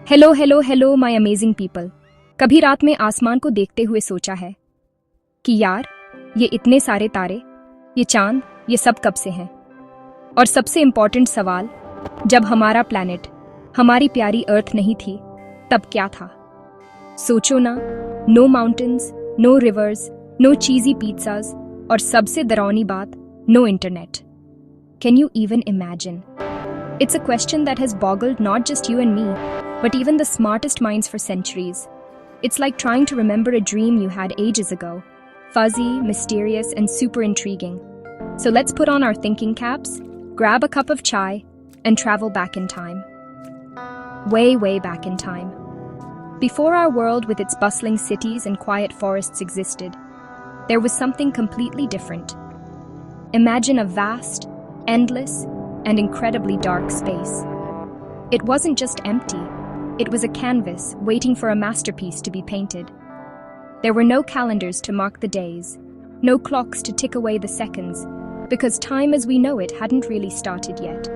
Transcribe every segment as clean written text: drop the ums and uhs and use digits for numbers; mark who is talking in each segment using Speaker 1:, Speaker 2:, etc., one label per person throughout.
Speaker 1: Hello hello hello my amazing people. कभी रात में आसमान को देखते हुए सोचा है कि यार, ये इतने सारे तारे, ये चांद, ये सब कब से हैं? और सबसे इंपॉर्टेंट सवाल, जब हमारा प्लैनेट, हमारी प्यारी अर्थ नहीं थी, तब क्या था? सोचो ना, no mountains, no rivers, no cheesy pizzas, और सबसे डरावनी बात, no internet. Can you even imagine? It's a question that has boggled not just you and me, but even the smartest minds for centuries. It's like trying to remember a dream you had ages ago. Fuzzy, mysterious, and super intriguing. So let's put on our thinking caps, grab a cup of chai, and travel back in time. Way, way back in time. Before our world with its bustling cities and quiet forests existed, there was something completely different. Imagine a vast, endless, and incredibly dark space. It wasn't just empty, it was a canvas waiting for a masterpiece to be painted. There were no calendars to mark the days, no clocks to tick away the seconds, because time as we know it hadn't really started yet.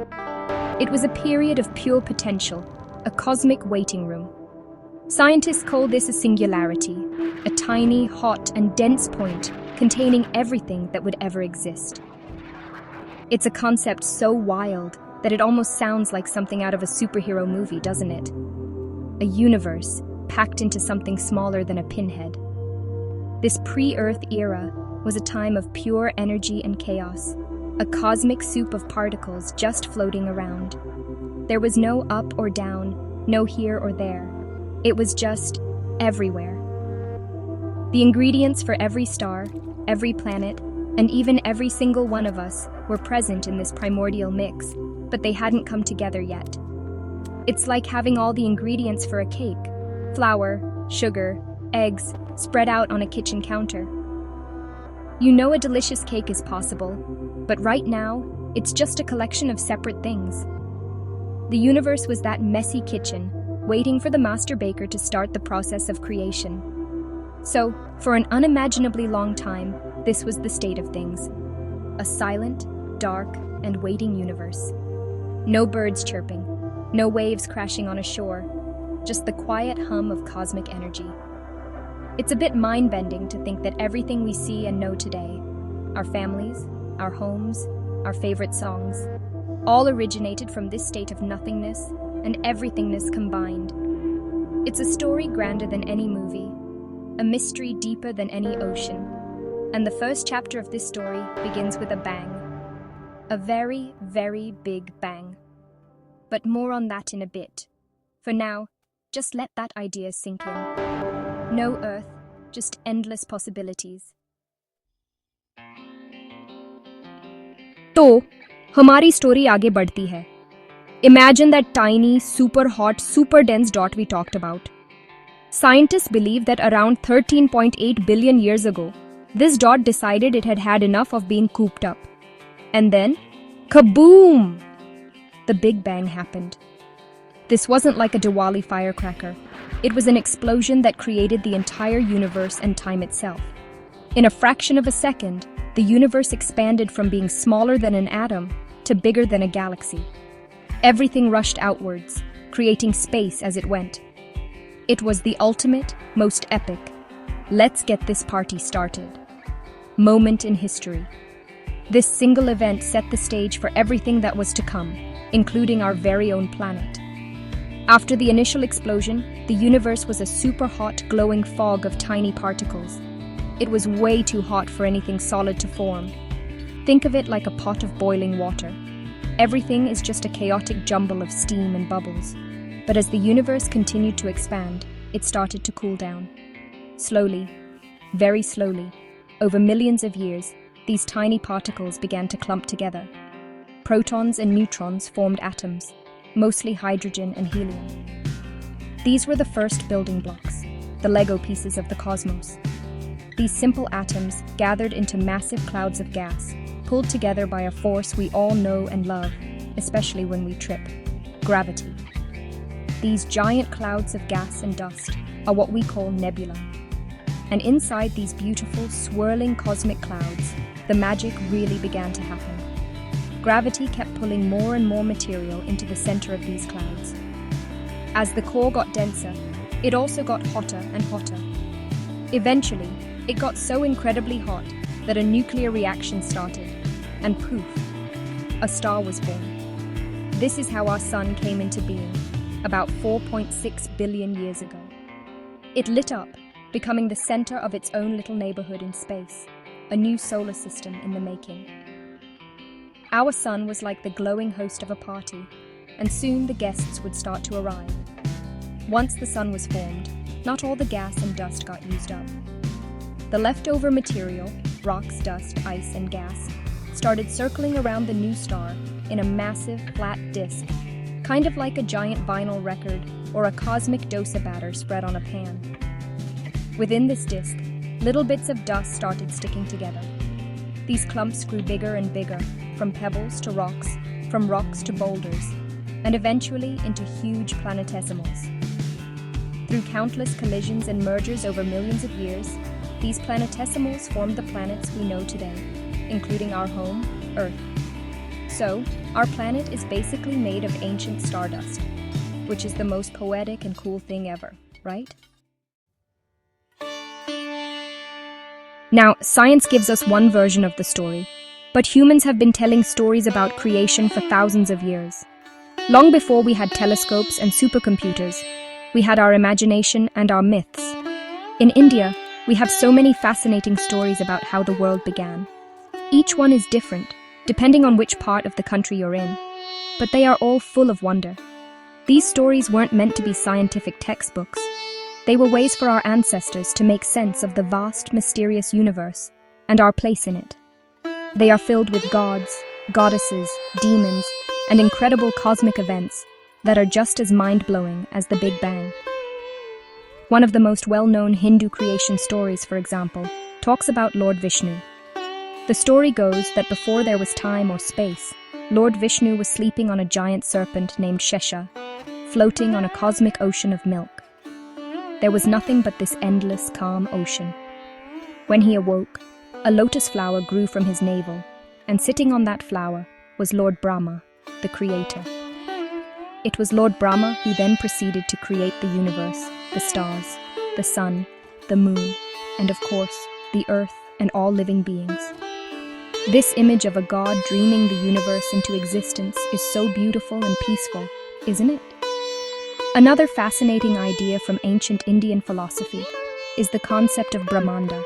Speaker 1: It was a period of pure potential, a cosmic waiting room. Scientists call this a singularity, a tiny, hot, and dense point containing everything that would ever exist. It's a concept so wild that it almost sounds like something out of a superhero movie, doesn't it? A universe packed into something smaller than a pinhead. This pre-Earth era was a time of pure energy and chaos, a cosmic soup of particles just floating around. There was no up or down, no here or there. It was just everywhere. The ingredients for every star, every planet, and even every single one of us were present in this primordial mix, but they hadn't come together yet. It's like having all the ingredients for a cake: flour, sugar, eggs, spread out on a kitchen counter. You know a delicious cake is possible, but right now, it's just a collection of separate things. The universe was that messy kitchen, waiting for the master baker to start the process of creation. So, for an unimaginably long time, this was the state of things. A silent, dark, and waiting universe. No birds chirping, no waves crashing on a shore, just the quiet hum of cosmic energy. It's a bit mind-bending to think that everything we see and know today, our families, our homes, our favorite songs, all originated from this state of nothingness and everythingness combined. It's a story grander than any movie, a mystery deeper than any ocean. And the first chapter of this story begins with a bang. A very, very big bang. But more on that in a bit. For now, just let that idea sink in. No Earth, just endless possibilities. तो हमारी story आगे बढ़ती है. Imagine that tiny, super hot, super dense dot we talked about. Scientists believe that around 13.8 billion years ago, this dot decided it had had enough of being cooped up. And then, kaboom! The Big Bang happened. This wasn't like a Diwali firecracker. It was an explosion that created the entire universe and time itself. In a fraction of a second, the universe expanded from being smaller than an atom to bigger than a galaxy. Everything rushed outwards, creating space as it went. It was the ultimate, most epic, let's get this party started moment in history. This single event set the stage for everything that was to come, including our very own planet. After the initial explosion, the universe was a super hot, glowing fog of tiny particles. It was way too hot for anything solid to form. Think of it like a pot of boiling water. Everything is just a chaotic jumble of steam and bubbles. But as the universe continued to expand, it started to cool down. Slowly, very slowly, over millions of years, these tiny particles began to clump together. Protons and neutrons formed atoms, mostly hydrogen and helium. These were the first building blocks, the Lego pieces of the cosmos. These simple atoms gathered into massive clouds of gas, pulled together by a force we all know and love, especially when we trip: gravity. These giant clouds of gas and dust are what we call nebula. And inside these beautiful, swirling cosmic clouds, the magic really began to happen. Gravity kept pulling more and more material into the center of these clouds. As the core got denser, it also got hotter and hotter. Eventually, it got so incredibly hot that a nuclear reaction started, and poof, a star was born. This is how our sun came into being, about 4.6 billion years ago. It lit up, becoming the center of its own little neighborhood in space, a new solar system in the making. Our sun was like the glowing host of a party, and soon the guests would start to arrive. Once the sun was formed, not all the gas and dust got used up. The leftover material, rocks, dust, ice, and gas, started circling around the new star in a massive, flat disk, kind of like a giant vinyl record or a cosmic dosa batter spread on a pan. Within this disk, little bits of dust started sticking together. These clumps grew bigger and bigger, from pebbles to rocks, from rocks to boulders, and eventually into huge planetesimals. Through countless collisions and mergers over millions of years, these planetesimals formed the planets we know today, including our home, Earth. So, our planet is basically made of ancient stardust, which is the most poetic and cool thing ever, right? Now, science gives us one version of the story, but humans have been telling stories about creation for thousands of years. Long before we had telescopes and supercomputers, we had our imagination and our myths. In India, we have so many fascinating stories about how the world began. Each one is different, depending on which part of the country you're in, but they are all full of wonder. These stories weren't meant to be scientific textbooks. They were ways for our ancestors to make sense of the vast, mysterious universe and our place in it. They are filled with gods, goddesses, demons, and incredible cosmic events that are just as mind-blowing as the Big Bang. One of the most well-known Hindu creation stories, for example, talks about Lord Vishnu. The story goes that before there was time or space, Lord Vishnu was sleeping on a giant serpent named Shesha, floating on a cosmic ocean of milk. There was nothing but this endless, calm ocean. When he awoke, a lotus flower grew from his navel, and sitting on that flower was Lord Brahma, the creator. It was Lord Brahma who then proceeded to create the universe, the stars, the sun, the moon, and of course, the earth and all living beings. This image of a god dreaming the universe into existence is so beautiful and peaceful, isn't it? Another fascinating idea from ancient Indian philosophy is the concept of Brahmanda,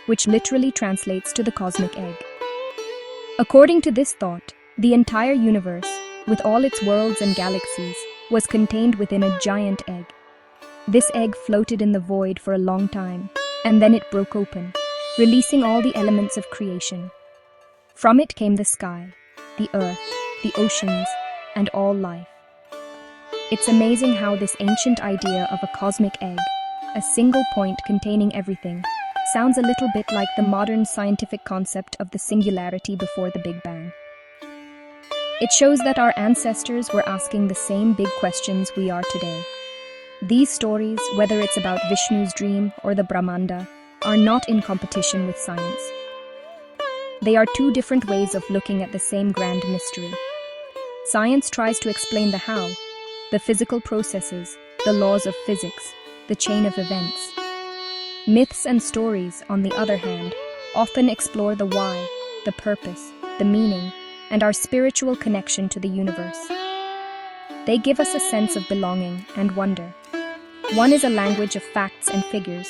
Speaker 1: which literally translates to the cosmic egg. According to this thought, the entire universe, with all its worlds and galaxies, was contained within a giant egg. This egg floated in the void for a long time, and then it broke open, releasing all the elements of creation. From it came the sky, the earth, the oceans, and all life. It's amazing how this ancient idea of a cosmic egg, a single point containing everything, sounds a little bit like the modern scientific concept of the singularity before the Big Bang. It shows that our ancestors were asking the same big questions we are today. These stories, whether it's about Vishnu's dream or the Brahmanda, are not in competition with science. They are two different ways of looking at the same grand mystery. Science tries to explain the how, the physical processes, the laws of physics, the chain of events. Myths and stories, on the other hand, often explore the why, the purpose, the meaning, and our spiritual connection to the universe. They give us a sense of belonging and wonder. One is a language of facts and figures,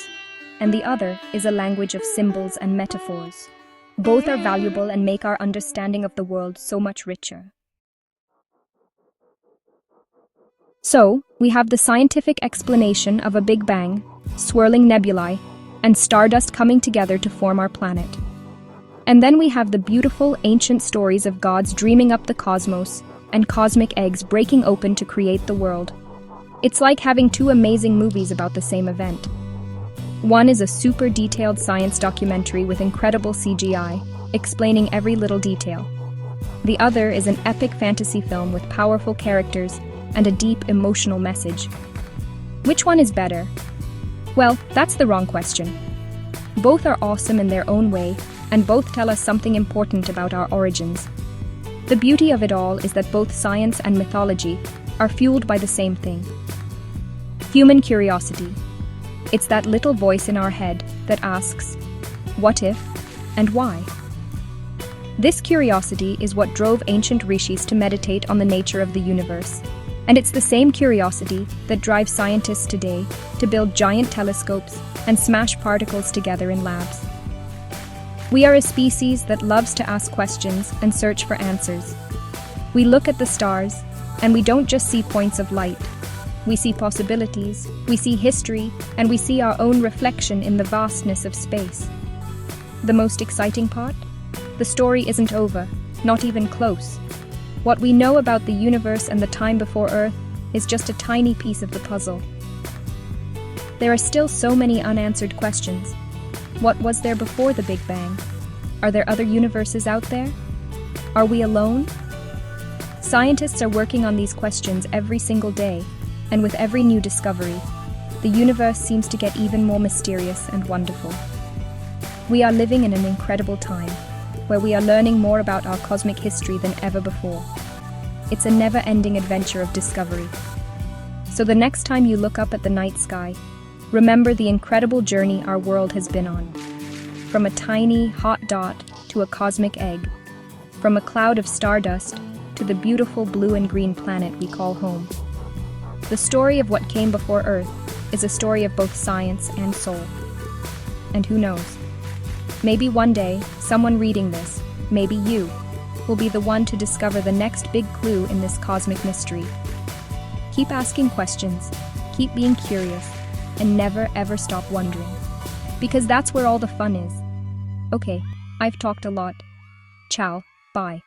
Speaker 1: and the other is a language of symbols and metaphors. Both are valuable and make our understanding of the world so much richer. So, we have the scientific explanation of a Big Bang, swirling nebulae, and stardust coming together to form our planet. And then we have the beautiful ancient stories of gods dreaming up the cosmos and cosmic eggs breaking open to create the world. It's like having two amazing movies about the same event. One is a super detailed science documentary with incredible CGI, explaining every little detail. The other is an epic fantasy film with powerful characters and a deep emotional message. Which one is better? Well, that's the wrong question. Both are awesome in their own way, and both tell us something important about our origins. The beauty of it all is that both science and mythology are fueled by the same thing: Human curiosity. It's that little voice in our head that asks, what if and why? This curiosity is what drove ancient rishis to meditate on the nature of the universe. And it's the same curiosity that drives scientists today to build giant telescopes and smash particles together in labs. We are a species that loves to ask questions and search for answers. We look at the stars, and we don't just see points of light. We see possibilities, we see history, and we see our own reflection in the vastness of space. The most exciting part? The story isn't over, not even close. What we know about the universe and the time before Earth is just a tiny piece of the puzzle. There are still so many unanswered questions. What was there before the Big Bang? Are there other universes out there? Are we alone? Scientists are working on these questions every single day, and with every new discovery, the universe seems to get even more mysterious and wonderful. We are living in an incredible time, where we are learning more about our cosmic history than ever before. It's a never-ending adventure of discovery. So the next time you look up at the night sky, remember the incredible journey our world has been on. From a tiny, hot dot to a cosmic egg, from a cloud of stardust to the beautiful blue and green planet we call home. The story of what came before Earth is a story of both science and soul. And who knows? Maybe one day, someone reading this, maybe you, will be the one to discover the next big clue in this cosmic mystery. Keep asking questions, keep being curious, and never ever stop wondering. Because that's where all the fun is. Okay, I've talked a lot. Ciao, bye.